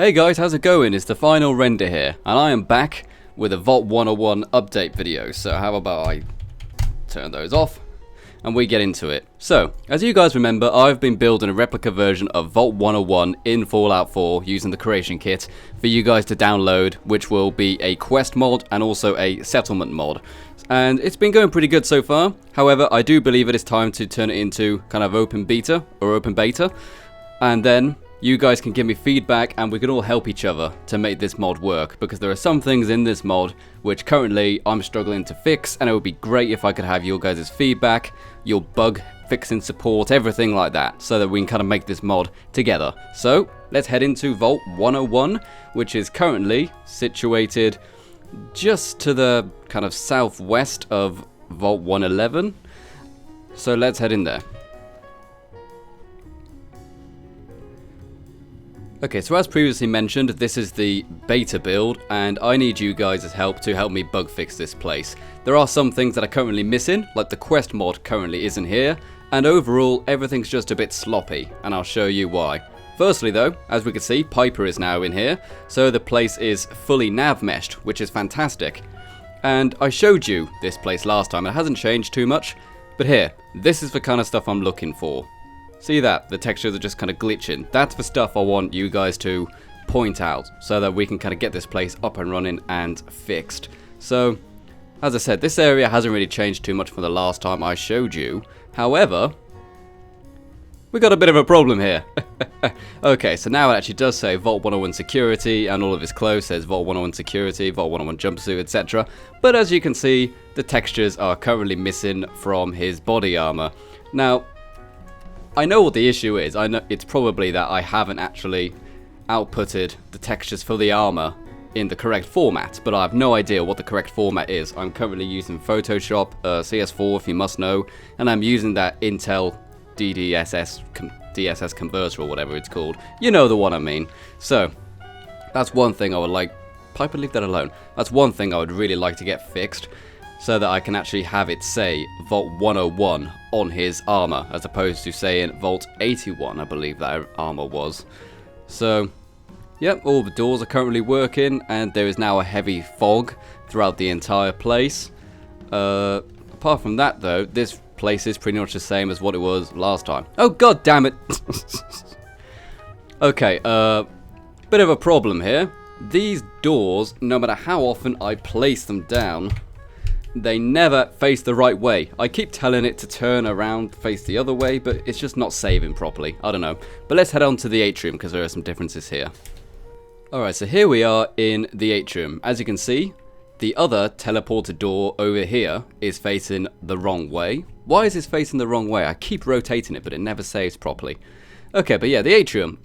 Hey guys, how's it going? It's the final render here, and I am back with a Vault 101 update video. So how about I turn those off and we get into it. So, as you guys remember, I've been building a replica version of Vault 101 in Fallout 4 using the creation kit for you guys to download, which will be a quest mod and also a settlement mod. And it's been going pretty good so far. However, I do believe it is time to turn it into kind of open beta, and then you guys can give me feedback and we can all help each other to make this mod work, because there are some things in this mod which currently I'm struggling to fix, and it would be great if I could have your guys' feedback, your bug fixing support, everything like that, so that we can kind of make this mod together. So let's head into Vault 101, which is currently situated just to the kind of southwest of Vault 111. So let's head in there. Okay, so as previously mentioned, this is the beta build, and I need you guys' help to help me bug fix this place. There are some things that are currently missing, like the quest mod currently isn't here, and overall everything's just a bit sloppy, and I'll show you why. Firstly though, as we can see, Piper is now in here, so the place is fully nav meshed, which is fantastic. And I showed you this place last time, it hasn't changed too much, but here, this is the kind of stuff I'm looking for. See that? The textures are just kind of glitching. That's the stuff I want you guys to point out so that we can kind of get this place up and running and fixed. So, as I said, this area hasn't really changed too much from the last time I showed you. However, we got a bit of a problem here. Okay, so now it actually does say Vault 101 Security, and all of his clothes says Vault 101 Security, Vault 101 Jumpsuit, etc. But as you can see, the textures are currently missing from his body armor. Now, I know what the issue is. I know it's probably that I haven't actually outputted the textures for the armor in the correct format, but I have no idea what the correct format is. I'm currently using Photoshop, CS4 if you must know, and I'm using that Intel DSS converter or whatever it's called. You know the one I mean. So, that's one thing I would like. Piper, leave that alone. That's one thing I would really like to get fixed, so that I can actually have it say Vault 101 on his armor, as opposed to saying Vault 81, I believe that armor was. So, yep, all the doors are currently working, and there is now a heavy fog throughout the entire place. Apart from that though, this place is pretty much the same as what it was last time. Oh god damn it! Okay, bit of a problem here. These doors, no matter how often I place them down, they never face the right way. I keep telling it to turn around, face the other way, but it's just not saving properly. I don't know. But let's head on to the Atrium, because there are some differences here. Alright, so here we are in the Atrium. As you can see, the other teleporter door over here is facing the wrong way. Why is this facing the wrong way? I keep rotating it, but it never saves properly. Okay, but yeah, the Atrium.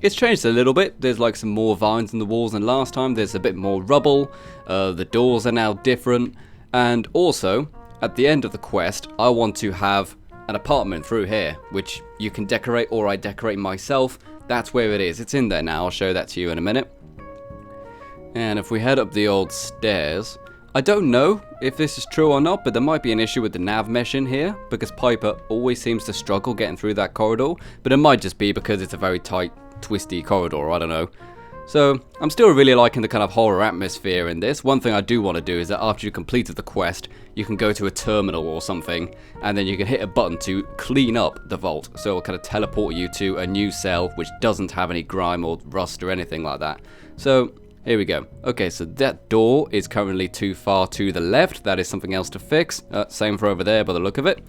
It's changed a little bit. There's like some more vines in the walls than last time. There's a bit more rubble. The doors are now different. And also, at the end of the quest, I want to have an apartment through here, which you can decorate, or I decorate myself. That's where it is. It's in there now. I'll show that to you in a minute. And if we head up the old stairs, I don't know if this is true or not, but there might be an issue with the nav mesh in here, because Piper always seems to struggle getting through that corridor. But it might just be because it's a very tight, twisty corridor. I don't know. So, I'm still really liking the kind of horror atmosphere in this. One thing I do want to do is that after you completed the quest, you can go to a terminal or something, and then you can hit a button to clean up the vault. So it'll kind of teleport you to a new cell which doesn't have any grime or rust or anything like that. So, here we go. Okay, so that door is currently too far to the left. That is something else to fix. Same for over there by the look of it.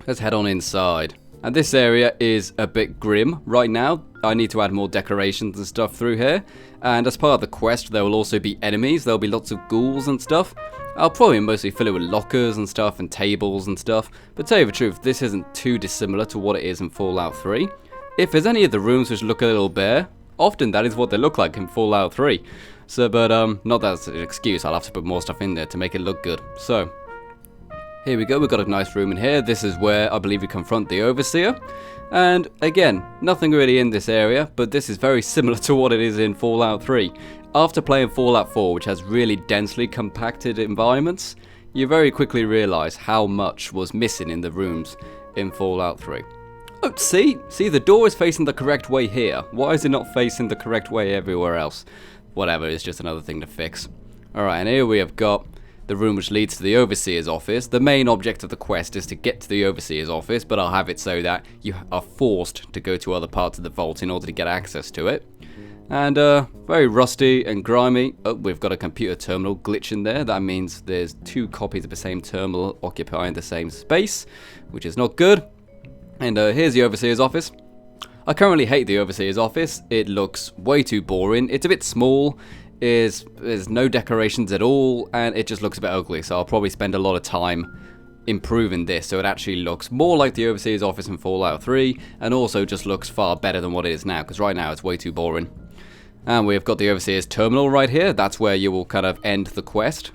Let's head on inside. And this area is a bit grim right now. I need to add more decorations and stuff through here. And as part of the quest, there will also be enemies. There'll be lots of ghouls and stuff. I'll probably mostly fill it with lockers and stuff and tables and stuff. But to tell you the truth, this isn't too dissimilar to what it is in Fallout 3. If there's any of the rooms which look a little bare, often that is what they look like in Fallout 3. So, but not that as an excuse. I'll have to put more stuff in there to make it look good. So, here we go, we've got a nice room in here. This is where I believe we confront the Overseer. And again, nothing really in this area, but this is very similar to what it is in Fallout 3. After playing Fallout 4, which has really densely compacted environments, you very quickly realise how much was missing in the rooms in Fallout 3. Oh, see, the door is facing the correct way here. Why is it not facing the correct way everywhere else? Whatever, it's just another thing to fix. Alright, and here we have got the room which leads to the Overseer's office. The main object of the quest is to get to the Overseer's office, but I'll have it so that you are forced to go to other parts of the vault in order to get access to it. And very rusty and grimy. Oh, we've got a computer terminal glitch in there. That means there's 2 copies of the same terminal occupying the same space, which is not good. And here's the Overseer's office. I currently hate the Overseer's office. It looks way too boring. It's a bit small. There's no decorations at all, and it just looks a bit ugly. So I'll probably spend a lot of time improving this so it actually looks more like the Overseer's office in Fallout 3, and also just looks far better than what it is now, because right now it's way too boring. And we've got the Overseer's terminal right here. That's where you will kind of end the quest.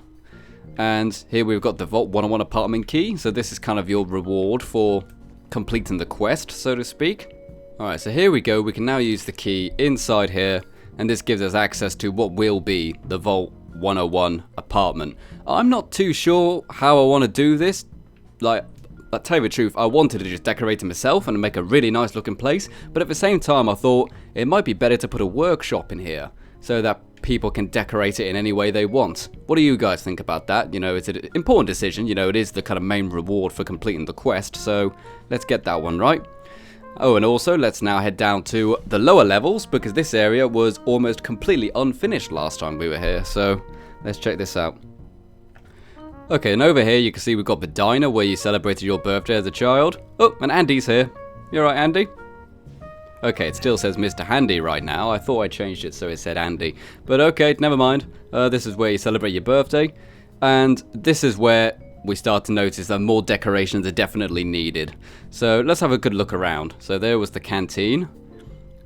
And here we've got the Vault 101 apartment key. So this is kind of your reward for completing the quest, so to speak. Alright, so here we go. We can now use the key inside here, and this gives us access to what will be the Vault 101 apartment. I'm not too sure how I want to do this. Like, I'll tell you the truth, I wanted to just decorate it myself and make a really nice looking place, but at the same time I thought it might be better to put a workshop in here so that people can decorate it in any way they want. What do you guys think about that? You know, it's an important decision. You know, it is the kind of main reward for completing the quest, so let's get that one right. Oh, and also let's now head down to the lower levels, because this area was almost completely unfinished last time we were here, so let's check this out. Okay, and over here you can see we've got the diner where you celebrated your birthday as a child. Oh, and Andy's here. You alright, Andy? Okay, it still says Mr. Handy right now. I thought I changed it so it said Andy. But okay, never mind. This is where you celebrate your birthday. And this is where we start to notice that more decorations are definitely needed. So let's have a good look around. So there was the canteen.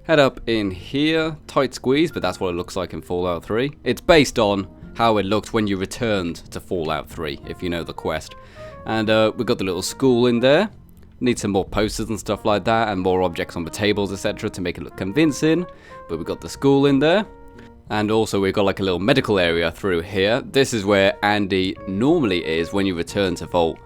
Head up in here. Tight squeeze, but that's what it looks like in Fallout 3. It's based on how it looked when you returned to Fallout 3, if you know the quest. And we've got the little school in there. Need some more posters and stuff like that, and more objects on the tables, etc. to make it look convincing. But we've got the school in there. And also we've got like a little medical area through here. This is where Andy normally is when you return to Vault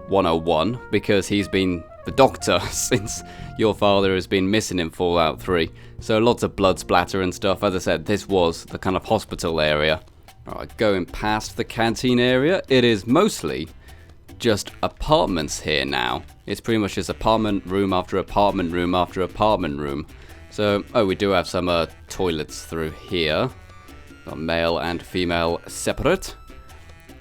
101, because he's been the doctor since your father has been missing in Fallout 3. So lots of blood splatter and stuff. As I said, this was the kind of hospital area. Alright, going past the canteen area, it is mostly just apartments here now. It's pretty much just apartment room after apartment room after apartment room. So, oh, we do have some toilets through here. Got male and female separate.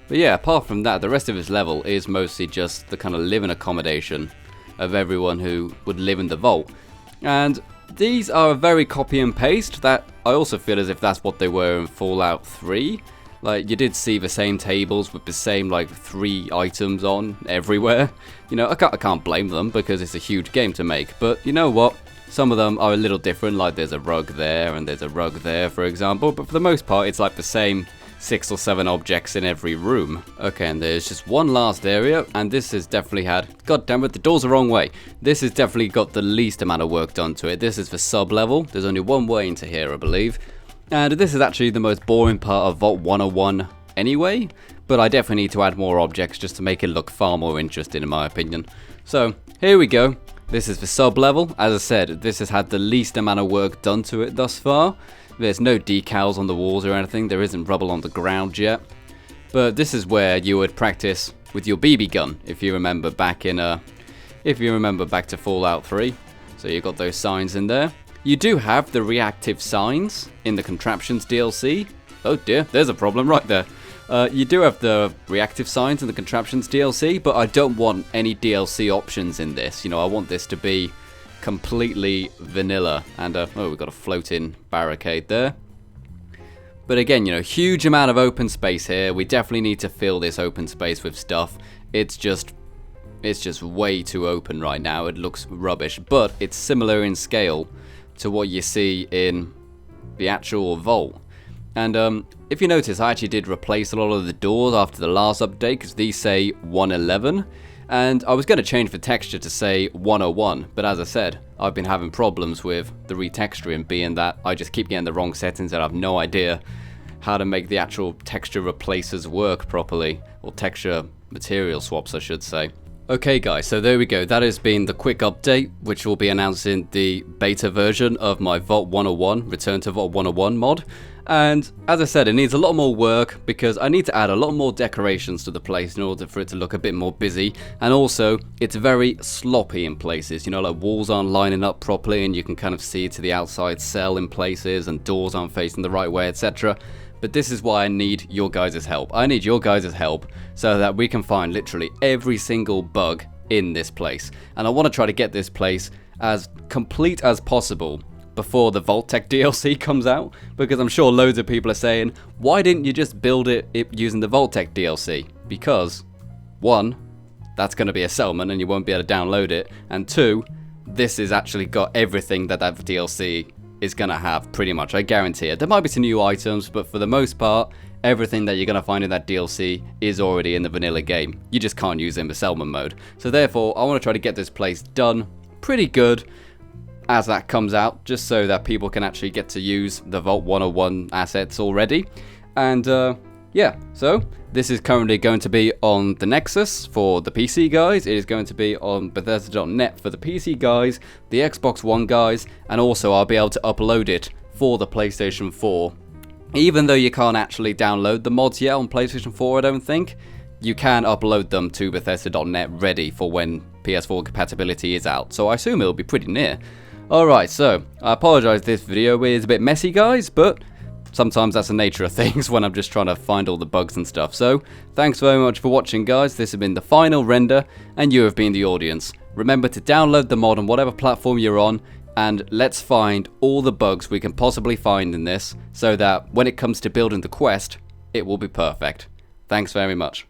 But yeah, apart from that, the rest of this level is mostly just the kind of living accommodation of everyone who would live in the vault. And these are a very copy and paste. That I also feel as if that's what they were in Fallout 3. Like, you did see the same tables with the same, like, 3 items on everywhere. You know, I can't blame them because it's a huge game to make. But you know what? Some of them are a little different, like there's a rug there and there's a rug there, for example. But for the most part, it's like the same 6 or 7 objects in every room. Okay, and there's just one last area, and this has definitely had... God damn it, the door's the wrong way. This has definitely got the least amount of work done to it. This is for sub-level. There's only one way into here, I believe. And this is actually the most boring part of Vault 101 anyway, but I definitely need to add more objects just to make it look far more interesting in my opinion. So, here we go. This is the sub-level. As I said, this has had the least amount of work done to it thus far. There's no decals on the walls or anything. There isn't rubble on the ground yet. But this is where you would practice with your BB gun, if you remember back in back to Fallout 3. So you've got those signs in there. You do have the reactive signs in the Contraptions DLC. Oh dear, there's a problem right there. You do have the reactive signs in the Contraptions DLC, but I don't want any DLC options in this. You know, I want this to be completely vanilla. And, oh, we've got a floating barricade there. But again, you know, huge amount of open space here. We definitely need to fill this open space with stuff. It's just way too open right now. It looks rubbish, but it's similar in scale to what you see in the actual vault. And if you notice, I actually did replace a lot of the doors after the last update, because these say 111, and I was going to change the texture to say 101, but as I said, I've been having problems with the retexturing, being that I just keep getting the wrong settings and I have no idea how to make the actual texture replacers work properly, or texture material swaps I should say. Okay guys, so there we go. That has been the quick update, which will be announcing the beta version of my Vault 101, Return to Vault 101 mod. And as I said, it needs a lot more work because I need to add a lot more decorations to the place in order for it to look a bit more busy. And also, it's very sloppy in places, you know, like walls aren't lining up properly and you can kind of see to the outside cell in places and doors aren't facing the right way, etc. But this is why I need your guys' help. I need your guys' help so that we can find literally every single bug in this place. And I want to try to get this place as complete as possible before the Vault-Tec DLC comes out, because I'm sure loads of people are saying, why didn't you just build it using the Vault-Tec DLC? Because, one, that's going to be a settlement and you won't be able to download it, and two, this has actually got everything that DLC is going to have, pretty much, I guarantee it. There might be some new items, but for the most part, everything that you're going to find in that DLC is already in the vanilla game. You just can't use it in the settlement mode. So therefore, I want to try to get this place done pretty good as that comes out, just so that people can actually get to use the Vault 101 assets already. And yeah, so this is currently going to be on the Nexus for the PC guys. It is going to be on Bethesda.net for the PC guys, the Xbox One guys, and also I'll be able to upload it for the PlayStation 4. Even though you can't actually download the mods yet on PlayStation 4, I don't think, you can upload them to Bethesda.net ready for when PS4 compatibility is out. So I assume it'll be pretty near. Alright, so I apologise this video is a bit messy guys, but sometimes that's the nature of things when I'm just trying to find all the bugs and stuff. So, thanks very much for watching guys. This has been the final render and you have been the audience. Remember to download the mod on whatever platform you're on, and let's find all the bugs we can possibly find in this so that when it comes to building the quest, it will be perfect. Thanks very much.